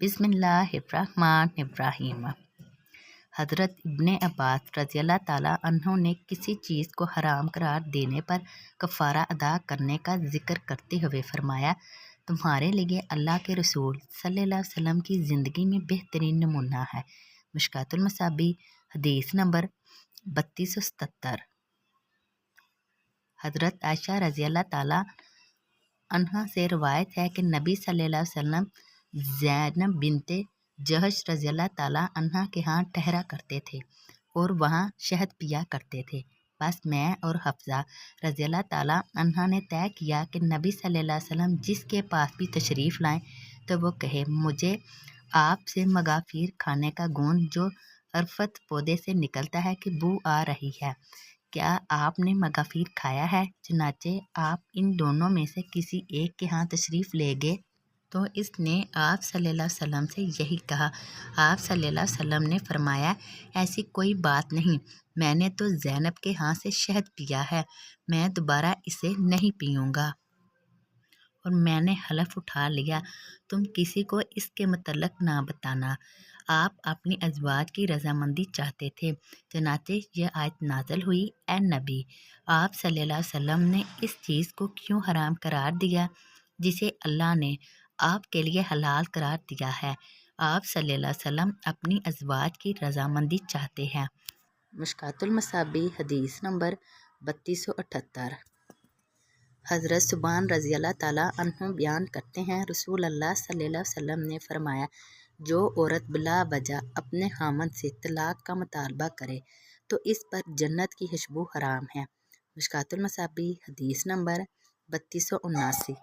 बिस्मिल्लाहिर्रहमानिर्रहीम। हज़रत इब्ने अब्बास रज़ी अल्लाह ताला अन्हु ने किसी चीज़ को हराम करार देने पर कफ़ारा अदा करने का जिक्र करते हुए फरमाया, तुम्हारे लिए अल्लाह के रसूल सल्लल्लाहु अलैहि वसल्लम की ज़िंदगी में बेहतरीन नमूना है। मिशकातुल मसाबी हदीस नंबर 3277। हज़रत आयशा रज़ी अल्लाह ताला अन्हा से रवायत है कि नबी सल्लल्लाहु अलैहि वसल्लम ज़ैनब बिनते जहश रज़ी अल्लाह ताला अन्हा के यहाँ ठहरा करते थे और वहाँ शहद पिया करते थे। बस मैं और हफ्सा रज़ी अल्लाह ताला अन्हा ने तय किया कि नबी सल्लल्लाहु अलैहि वसल्लम जिसके पास भी तशरीफ़ लाएं तो वो कहे, मुझे आपसे मगाफिर खाने का गुण जो अरफत पौधे से निकलता है कि बू आ रही है। क्या आपने मगाफिर खाया है? चनाचे आप इन दोनों में से किसी एक के यहाँ तशरीफ़ ले गए तो इसने आप सल्लल्लाहु अलैहि वसल्लम से यही कहा। आप सल्लल्लाहु अलैहि वसल्लम ने फरमाया, ऐसी कोई बात नहीं, मैंने तो ज़ैनब के यहाँ से शहद पिया है, मैं दोबारा इसे नहीं पीऊँगा। और मैंने हलफ उठा लिया, तुम किसी को इसके मतलब ना बताना। आप अपनी अज़वाज की रज़ामंदी चाहते थे। चनाचे यह आयत नाज़िल हुई, ए नबी, आप सल्लल्लाहु अलैहि वसल्लम ने इस चीज़ को क्यों हराम करार दिया जिसे अल्लाह ने आपके लिए हलाल करार दिया है। आप सल्लल्लाहु अलैहि वसल्लम अपनी अज़वाज की रज़ामंदी चाहते हैं। मिशकातुल मसाबी हदीस नंबर 3278। हज़रत सुबान रज़ी अल्लाह ताला अन्हु बयान करते हैं, रसूल अल्लाह सल्लल्लाहु अलैहि वसल्लम ने फरमाया, जो औरत बिला वजह अपने खामन से तलाक का मुतालबा करे तो इस पर जन्नत की खुशबू हराम है। मिशकातुल मसाबी हदीस नंबर 3279।